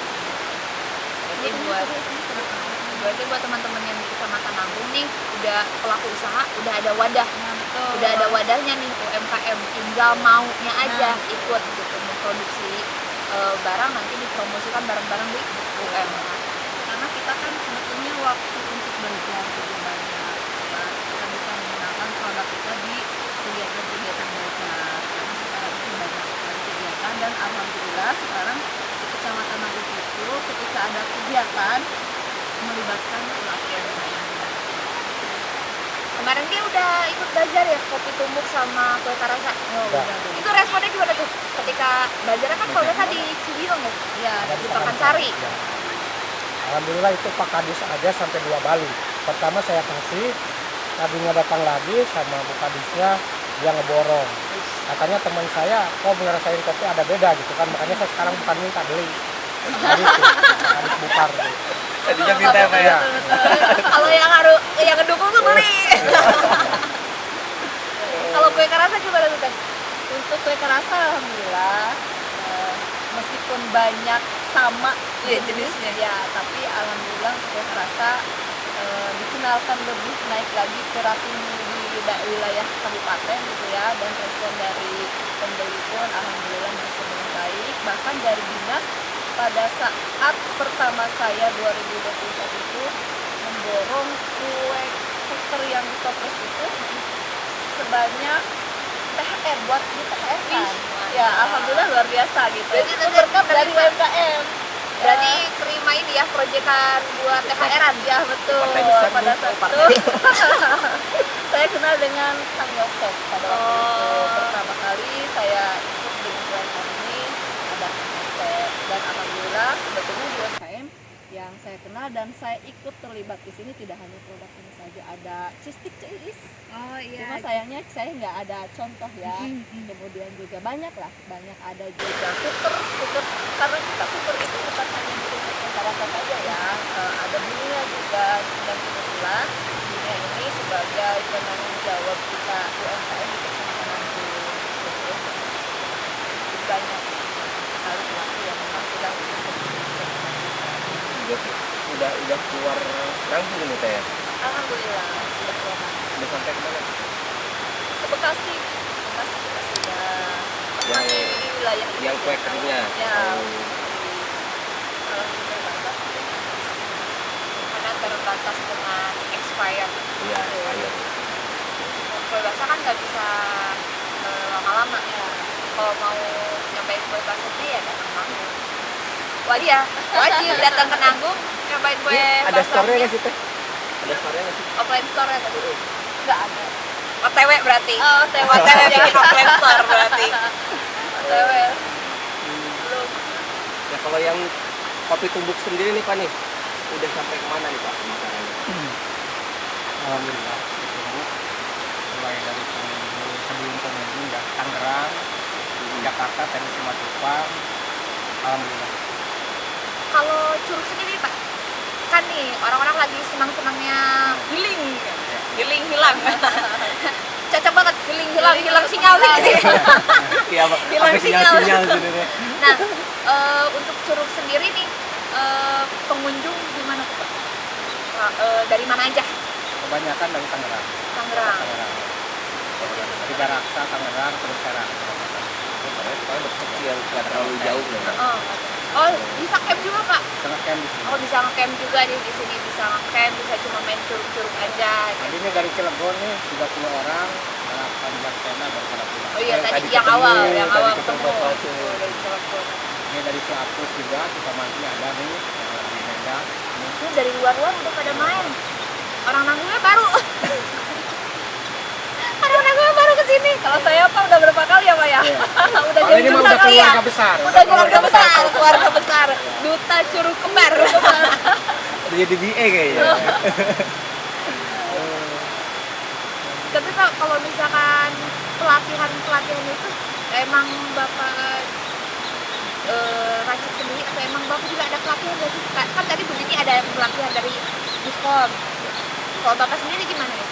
Berarti buat teman-teman yang di Kecamatan Nanggung nih udah pelaku usaha, udah ada wadah. Betul. Udah ada wadahnya nih UMKM, tinggal maunya aja ikut gitu memproduksi barang, nanti dipromosikan bareng-bareng di UMKM. Karena kita kan sebetulnya waktu untuk belajar lebih banyak ya, kita bisa menggunakan produk kita di kegiatan-kegiatan belajar, karena sekarang itu banyak sekali kegiatan, dan alhamdulillah sekarang di Kecamatan Nanggung itu ketika ada kegiatan melibatkan pelaku UMKM. Kemarin dia udah ikut belajar ya kopi tumbuk sama kue karasa. Itu responnya gimana tuh? Ketika belajarnya kan kalau nggak salah di Cibitung ya? Ya, Di Pakansari. Ya. Alhamdulillah itu Pak Kadis aja sampai 2 bali. Pertama saya kasih, tadinya datang lagi sama Bu Kadisnya, dia ngeborong. Katanya teman saya, kok ngerasain kopi ada beda gitu kan, makanya saya sekarang bukan minta beli. Harus bukar gitu. Tadinya minta apa ya? Kalau yang ngedukung tuh beli. Kalau kue karasa gimana tuh Teh? Untuk kue karasa alhamdulillah meskipun banyak sama jenisnya ya, tapi alhamdulillah untuk kue karasa dikenalkan lebih naik lagi ke rating di wilayah kabupaten gitu ya, dan respon dari pembeli pun alhamdulillah merespon dengan baik. Bahkan dari dinas pada saat pertama saya 2021 itu memborong kue kuker yang ditoples itu sebanyak THR buat di THR kan. Ya alhamdulillah luar biasa gitu. Berarti Itu berkat dari UMKM. Berarti terima ini ya proyekan buat THR-an. Ya betul. Partai besar Pada nih, saat partai. itu saya kenal dengan Kang Yosef pada waktu itu. Pertama kali saya ikut di UMKM ini ada Kang Yosef, dan alhamdulillah sebetulnya di UMKM yang saya kenal dan saya ikut terlibat di sini tidak hanya produk ini saja, ada cistik ceis. Oh Cuma sayangnya saya nggak ada contoh ya. Kemudian juga banyak ada juga kuker karena kita kuker itu bukan hanya untuk rasa saja ya, ada bunyinya juga, dan kebetulan dunia ini sebagai penanggung jawab kita UMKM di Kecamatan Nanggung banyak sekali pelaku yang memang sedang Udah keluar Nanggung nih Teh ya? alhamdulillah sudah keluar. Udah sampai kemana? Ke Bekasi kita sudah Yang di wilayah ini yang kue sudah keringnya? ya. Oh. Kalau di kue basah karena terbatas dengan expired. Iya, ayo. Kue kue basah kan nggak bisa lama-lama ya. Kalau mau nyobain kue basahnya ya datang Nanggung. Wajib datang ke Nanggung nyobain kue basahnya. Ada store-nya nggak sih teh? Ada store-nya nggak sih? Offline store ya tadi? Nggak ada. OTW berarti. Oh, OTW. OTW bikin offline store berarti. OTW. Belum. Ya kalau yang kopi tumbuk sendiri nih Pak nih, udah sampai kemana nih Pak pemasarannya? Alhamdulillah ditunggu mulai dari sebelum pengunjung ya Tangerang, Jakarta, tadi Simatupang. Alhamdulillah. Kalau curug sendiri Pak, kan nih orang-orang lagi senang-senangnya healing, healing hilang. Cocok banget healing hilang sinyal sih. Iya Pak. Hilang Apa sinyal sebenarnya? Nah, untuk curug sendiri nih pengunjung gimana tuh Pak? Dari mana aja? Kebanyakan dari Tangerang. Tangerang. Tiga Raksa, Tangerang, terus Serang. Soalnya deket yang nggak terlalu jauh ya. Oh, bisa camp juga Pak? Tengah camp di sini. Oh, bisa ngecamp juga di sini, bisa ngecamp, bisa cuma main curug-curug aja. Jadi ini dari Cilegon nih 30 orang, 18 tenda baru pada pulang. Oh iya, Yang tadi tadi yang ketemu, awal tadi ketemu. ketemu langsung. Oh, dari Cilegon. Ini dari Ciapus juga, kita masih ada nih di Medan. Itu dari luar-luar udah pada main. Orang Nanggungnya baru. Orang Nanggungnya baru ke sini. Kalau saya Pak udah berapa kali ya Pak ya? Udah Kalau ini mah udah kali ya. keluarga besar. Udah keluarga besar. Duta curug kembar. Udah jadi BA kayaknya. Tapi Pak, kalau misalkan pelatihan itu emang Bapak racik sendiri atau emang Bapak juga ada pelatihan nggak sih? Kan tadi Bu Dini ada pelatihan dari Diskom. Kalau Bapak sendiri gimana ya?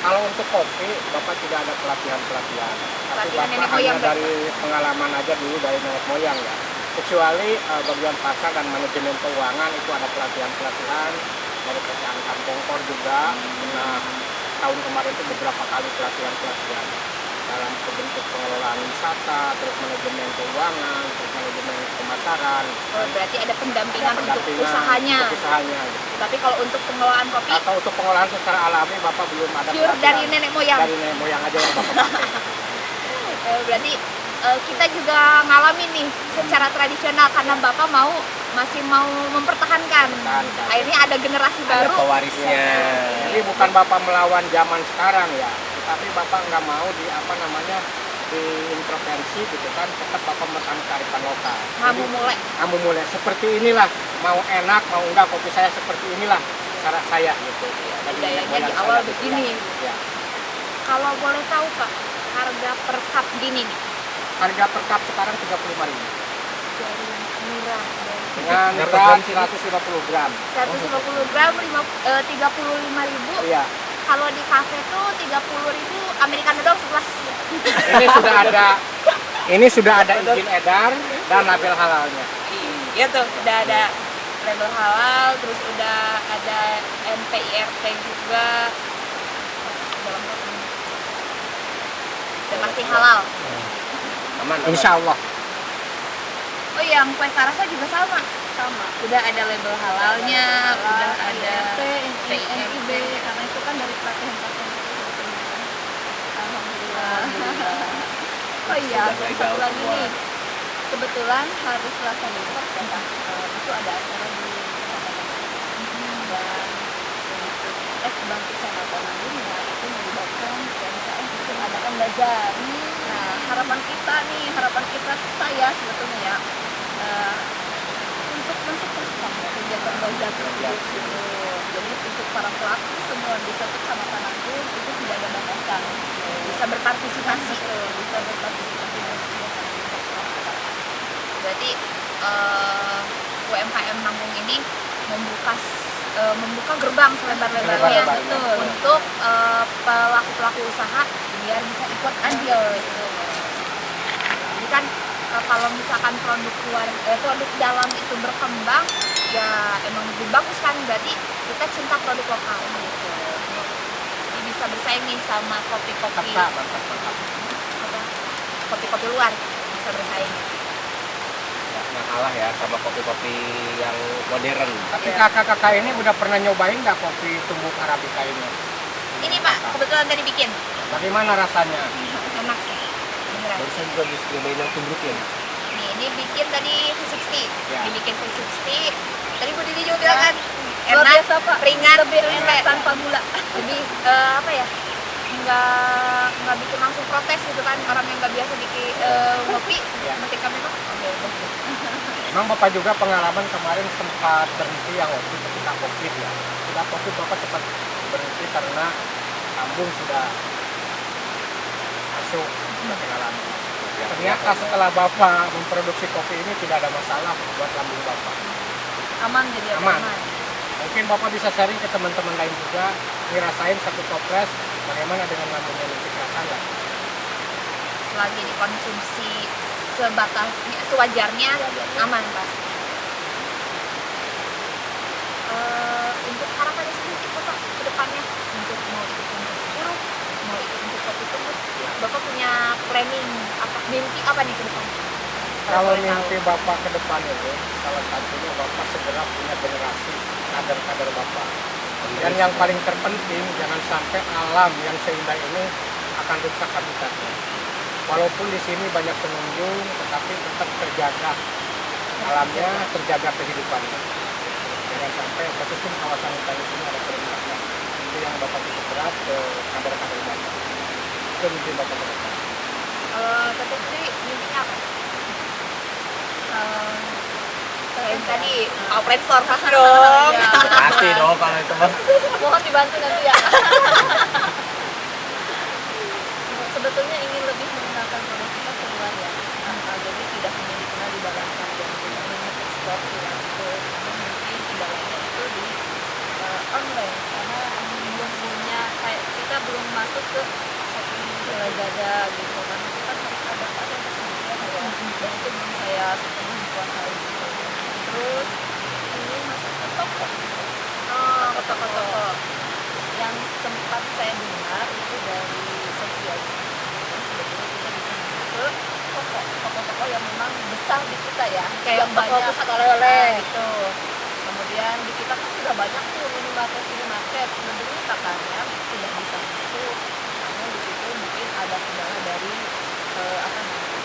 Kalau untuk kopi, Bapak tidak ada pelatihan-pelatihan. Tapi Pelatihan Bapak nenek hanya moyang dari pengalaman aja dulu dari nenek moyang ya. Kecuali bagian pasar dan manajemen keuangan itu ada pelatihan-pelatihan dari PT Angkat Bongkor juga. Nah, tahun kemarin itu beberapa kali pelatihan-pelatihan dalam bentuk pengelolaan wisata, terus manajemen keuangan, terus manajemen pemasaran. Oh, berarti ada pendampingan untuk pendampingan usahanya. untuk usahanya gitu. Tapi kalau untuk pengelolaan kopi, Atau untuk pengolahan secara alami Bapak belum ada pure pelatihan. dari nenek moyang. Dari nenek moyang aja yang Bapak pakai. Berarti kita juga ngalamin nih secara tradisional karena Bapak masih mau mempertahankan. Mempertahankan. Akhirnya ada generasi Ada baru. pewarisnya. Jadi bukan Bapak melawan zaman sekarang ya, tapi Bapak nggak mau diintervensi gitu kan, tetap Bapak mempertahankan kearifan lokal. Ngamu mulai. Kamu mulai seperti inilah, mau enak mau enggak kopi saya seperti inilah cara saya gitu. Dari Budayanya nenek moyang di awal saya gitu. begini. Ya. Kalau boleh tahu Pak, harga per cup gini nih Harga per cup sekarang 35.000. dari yang murah dari Dengan Berapa berat gram sih? 150 gram. 150 gram 35.000. Iya. Kalau di kafe tuh 30.000 Americano dong 11. Ini sudah ada izin edar dan label halalnya. Iya tuh, udah ada label halal, terus udah ada NPIRT juga. Udah lengkap ini. Udah pasti halal. Aman. Insya Allah. Oh, yang kue karasa juga sama. Udah ada label halalnya, udah ada NIB, karena itu kan dari pelatihan-pelatihan itu. Alhamdulillah. Oh iya, Sudah dan legal satu lagi semua. nih, kebetulan hari Selasa besok ya Pak, itu ada acara di Kecamatan dan untuk Bangkit Kecamatan Nanggung ya itu melibatkan UMKM untuk adakan bazar. Nah, harapan kita saya sebetulnya ya untuk mensukseskan kegiatan bazar tersebut gitu. Jadi untuk para pelaku semua di satu Kecamatan Nanggung itu tidak ada batasan. bisa berpartisipasi. Bisa berpartisipasi dalam kegiatan wisata. Berarti UMKM Nanggung ini membuka gerbang selebar-lebarnya Selebar-lebarnya. untuk pelaku-pelaku usaha biar bisa ikut andil gitu. Jadi kan kalau misalkan produk dalam itu berkembang ya emang lebih bagus kan, berarti kita cinta produk lokal gitu. Jadi bisa bersaing nih sama kopi-kopi kopi-kopi luar, bisa bersaing. Nggak kalah ya sama kopi-kopi yang modern. Tapi kakak-kakak ini udah pernah nyobain nggak kopi tumbuk Arabica ini? Ini Pak, kebetulan tadi bikin. Bagaimana rasanya? Enak sih. Beneran. Barusan juga habis nyobain yang tumbruknya. Nih, ini bikin tadi V60. Ya. Dibikin V60. Tadi Bu Didi juga bilang kan Luar enak, biasa, Pak. ringan, Lebih terus enak kayak tanpa gula. lebih apa ya? Nggak bikin langsung protes gitu kan, orang yang nggak biasa bikin ngopi Ya. ketika minum Emang Bapak juga pengalaman kemarin sempat berhenti yang waktu ketika COVID ya. Sudah COVID Bapak cepat berhenti karena lambung sudah masuk ke dalam. Ternyata setelah Bapak memproduksi kopi ini tidak ada masalah buat lambung Bapak. Aman jadi ya, Aman. Mungkin Bapak bisa sharing ke teman-teman lain juga, ngerasain satu toples bagaimana dengan lambungnya nanti kerasa nggak? selagi dikonsumsi sebatasnya, sewajarnya, aman Pak. Untuk harapannya sendiri Bapak ke depannya, untuk mau ikut untuk curug, mau ikut untuk kopi tumbuk, Bapak punya planning apa, mimpi apa nih ke depan? Kalau mimpi Bapak ke depan itu, salah satunya Bapak segera punya generasi kader-kader Bapak. Dan yang paling terpenting, jangan sampai alam yang seindah ini akan rusak habitatnya. Walaupun di sini banyak pengunjung, tetapi tetap terjaga alamnya, terjaga kehidupannya. Jangan sampai khususnya kawasan hutan di sini ada perubahan. Itu yang Bapak cukup berat ke kader-kader Bapak. Itu mimpi Bapak ke depan. Kalau Teteh sendiri mimpinya apa? Selain tadi mau brainstorm pasti dong. Iya. Pasti dong kalau itu mah. Mohon dibantu nanti ya. Sebetulnya ingin lebih mengenalkan produk kita keluar ya. Jadi tidak hanya dikenal di dalam saja, tidak hanya ekspor ke mungkin kendalanya itu di online karena belum punya kayak kita belum masuk ke Shopee, Lazada gitu kan. Kita harus ada sendirian ya. Dan itu belum saya sepenuhnya kuasai gitu. Terus ini masuk ke toko. Oh, ke toko-toko. Yang sempat saya dengar itu dari sosialisasi sebetulnya kita bisa masuk ke toko-toko yang memang besar di kita ya, Kayak yang toko banyak pusat oleh-oleh. gitu. Kemudian di kita kan sudah banyak tuh minimarket sebenarnya katanya sudah bisa masuk, namun di situ mungkin ada kendala dari apa namanya,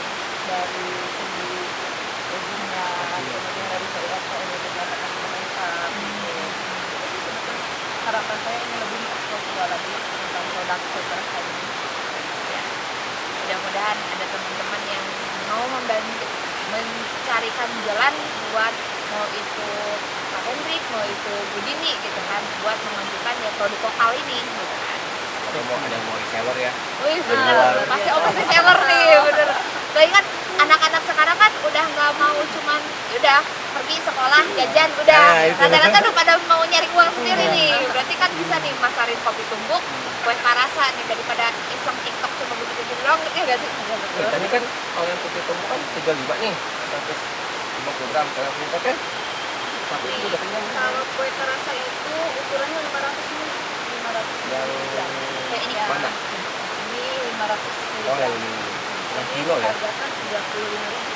dari segi izinnya, kemudian dari PURT untuk mendapatkan lengkap gitu. Itu sih sebetulnya harapan saya ini lebih ekspor keluar lagi tentang produk kekerasan ini. Ya. Mudah-mudahan ada teman-teman yang mau membantu mencarikan jalan buat mau itu Pak Hendrik, mau itu Bu Dini gitu kan, buat memajukan ya produk lokal ini gitu kan. Ada yang mau reseller ya. Wih bener, Luar pasti biasa. open seller nih bener. Soalnya kan anak-anak sekarang kan udah nggak mau cuman udah pergi sekolah jajan udah, Nah, itu. rata-rata udah pada mau nyari uang sendiri nih. Berarti kan bisa nih masarin kopi tumbuk, kue parasa nih daripada iseng TikTok cuma begitu doang, ya gak sih? Tadi kan kalau yang putih tumbuk kan 35 nih, 150 gram. Kalau yang putih kan satu itu udah kenyang. Kalau kue terasa itu ukurannya 500 ml. 500 Yang Kayak ini Ya. mana? Ini 500 ml. Oh yang ini. Yang kilo ya? Harga kan 35.000.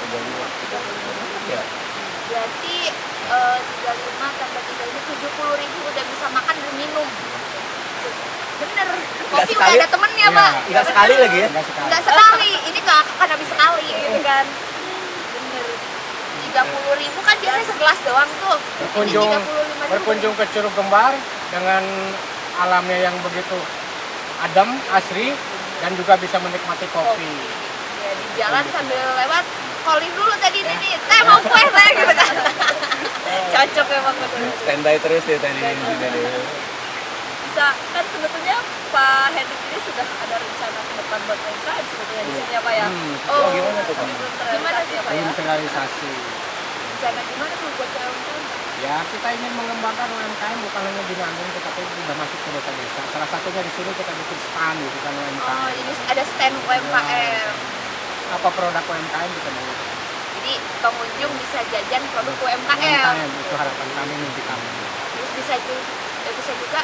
35. Ya. Berarti 35 tambah 35 70.000 udah bisa makan dan minum. Bener, kopi udah sekali. ada temennya Iya. Pak. Enggak sekali lagi ya? Enggak sekali. Nggak sekali, ini nggak akan habis sekali gitu kan. Bener. 30.000 kan biasanya segelas doang tuh. Berkunjung, Ini 35.000. berkunjung ke Curug Gembar dengan alamnya yang begitu adem, asri, dan juga bisa menikmati kopi. Ya, di jalan sambil lewat calling dulu tadi nih, teh mau kue teh gitu kan. Cocok emang betul. Standby terus ya tadi di sini nih. Bisa kan sebetulnya Pak Hendrik ini sudah ada rencana ke depan buat UMKM sebetulnya di sini ya Pak ya. Oh, gimana tuh Pak? Ini belum Gimana terrealisasi ya Pak ya. Belum terrealisasi. Rencana gimana tuh buat UMKM? Ya, kita ingin mengembangkan UMKM bukan hanya di Nanggung, tetapi sudah masuk ke desa-desa. Salah satunya di sini kita bikin stand gitu kan UMKM. Oh, jadi ada stand UMKM. Apa produk UMKM kita mau? Jadi pengunjung bisa jajan produk UMKM. UMKM itu harapan kami, mimpi kami. Terus bisa juga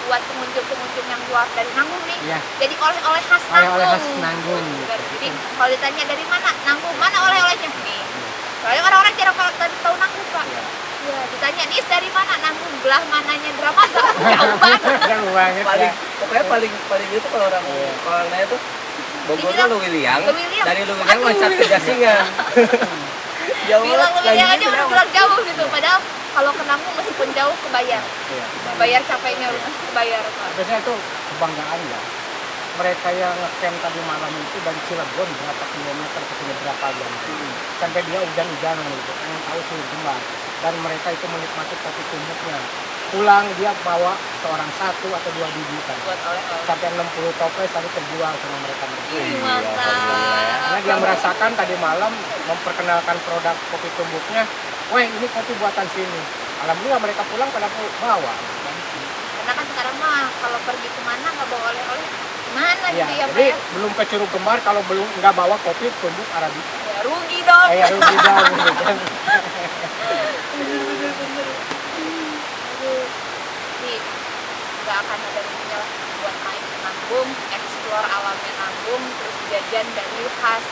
buat pengunjung-pengunjung yang keluar dari Nanggung nih. Iya. Jadi oleh-oleh khas Nanggung. Oleh-oleh khas Nanggung, gitu. Jadi kalau ditanya dari mana Nanggung, mana oleh-olehnya nih. Soalnya orang-orang jarang tahu Nanggung Pak. Iya. Ya, ditanya tanya, Nis dari mana? Nanggung belah mananya Dramaga? Jauh banget. Jauh banget paling ya. pokoknya paling itu kalau orang nanya tuh Bogor Dibilang Luwiliang, Luwiliang. dari Luwiliang Aduh. loncat ke Jasinga. Jauh Bilang banget, Luwiliang lagi aja udah kenapa? bilang jauh gitu. Padahal kalau ke Nanggung meskipun jauh kebayar. Iya. Bayar capeknya kebayar, Pak. Biasanya itu kebanggaan ya. Mereka yang ngecamp tadi malam itu dari Cilegon berapa kilometer ke sini berapa jam. Sampai dia hujan-hujanan gitu. Pengen tahu suhu gembar. Dan mereka itu menikmati kopi tumbuknya. Pulang dia bawa seorang 1 atau 2 biji kan. Buat oleh-oleh. Sampai 60 toples tadi terjual sama mereka. Ih, Alhamdulillah. mantap. Karena dia merasakan tadi malam memperkenalkan produk kopi tumbuknya. Wah ini kopi buatan sini. Alhamdulillah mereka pulang pada bawa. Karena kan sekarang mah kalau pergi kemana nggak bawa oleh-oleh, gimana Ya, gitu ya, Pak jadi ya? belum ke Curug Gembar kalau belum nggak bawa kopi tumbuk Arabica. Ya, rugi dong. Kayak rugi dong gitu kan. Aduh. Jadi nggak akan ada ruginya lah buat main ke Nanggung, explore alamnya Nanggung, terus jajan dari khas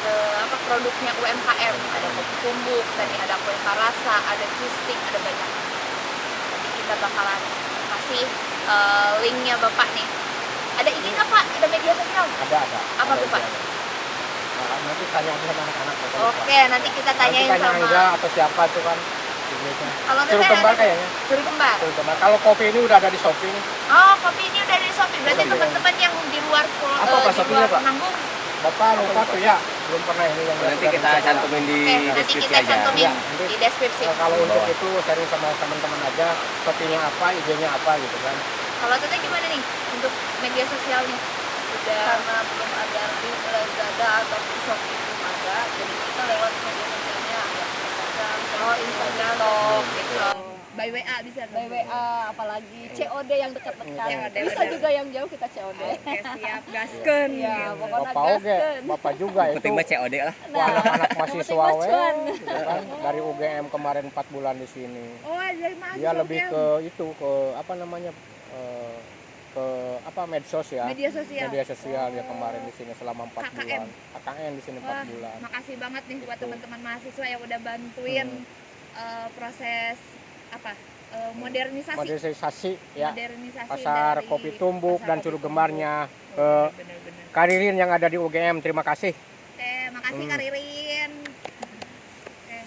produknya UMKM. Ada kopi tumbuk, tadi ada kue karasa, ada cheese stick, ada banyak. Nanti kita bakalan kasih linknya Bapak nih. Ada ini nggak Pak? Ada media sosial? Ada. Apa Ada tuh, Pak? ada. Nah, nanti tanya aja sama anak-anak. Oke, nanti kita tanyain nanti tanya sama Angga atau siapa tuh kan. kalau Curug teteh Gembar ada- kayaknya. Curug Kembar. Curug Gembar. Kalau kopi ini udah ada di Shopee nih. Oh, kopi ini udah di Shopee. Berarti Shopee. teman-teman yang di luar Apa, Pak, di Shopee-nya, luar Pak? Nanggung. Bapak lupa tuh ya. Belum pernah ini yang Nanti kita cantumin di Oke, nanti deskripsi kita aja. cantumin Ya, nanti. di deskripsi. Kalau untuk Bawah. itu sharing sama teman-teman aja. Shopee-nya apa, IG-nya apa gitu kan. Kalau teteh gimana nih untuk media sosialnya? Udah Karena belum ada di Lazada ataupun Shopee belum ada, jadi kita lewat media sosialnya ada Instagram, Instagram, TikTok gitu. gitu. By WA bisa By WA, apalagi COD yang dekat-dekat. COD, Bisa bener. juga yang jauh kita COD. Oke, siap. Gaskeun. Ya, pokoknya Bapak oke, gaskeun. Bapak juga itu. Penting mah COD lah. Wah, anak-anak yang mahasiswa penting mah cuan. gitu kan. Dari UGM kemarin 4 bulan di sini. Oh, dari mahasiswa. Dia lebih UGM. ke itu ke apa namanya ke apa medsos ya. Media sosial. Media sosial dia kemarin di sini selama 4 KKN. bulan. KKN di sini 4 Wah, bulan. makasih banget nih buat Gitu. teman-teman mahasiswa yang udah bantuin proses modernisasi. Modernisasi ya. Modernisasi Pasar dari kopi tumbuk pasar dan kopi Curug tumbuk. Gemarnya ke Bener-bener. Karirin yang ada di UGM. Terima kasih. Oke, makasih Kak Ririn. Oke.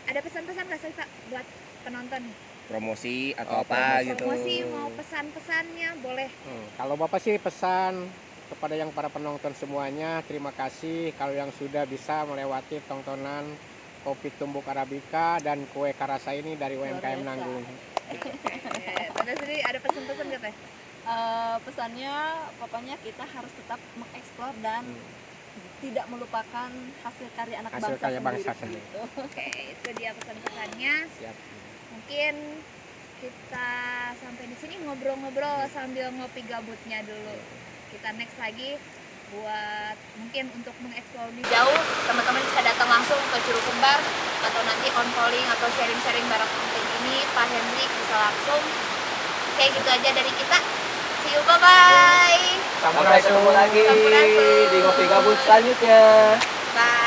Ada pesan-pesan nggak sih Pak buat penonton? Promosi atau Oh, apa gitu. Promosi mau pesan-pesannya boleh. Kalau Bapak sih pesan kepada yang para penonton semuanya, terima kasih kalau yang sudah bisa melewati tontonan kopi tumbuk Arabica dan kue karasa ini dari UMKM biasa. Nanggung. Tante sendiri ada pesan-pesan nggak Teh? Pesannya pokoknya kita harus tetap mengeksplor dan tidak melupakan hasil karya anak Hasil bangsa karya bangsa sendiri. sendiri. Gitu. Oke, itu dia pesan-pesannya. Siap. Mungkin kita sampai di sini ngobrol-ngobrol sambil ngopi gabutnya dulu. Kita next lagi buat mungkin untuk mengeksplor lebih jauh, teman-teman bisa datang langsung ke Curug Kembar atau nanti on calling atau sharing-sharing bareng konten ini Pak Hendrik bisa langsung. Oke, gitu aja dari kita. See you, bye-bye. Sampai ketemu lagi Sampurasun. di ngopi gabut selanjutnya. Bye.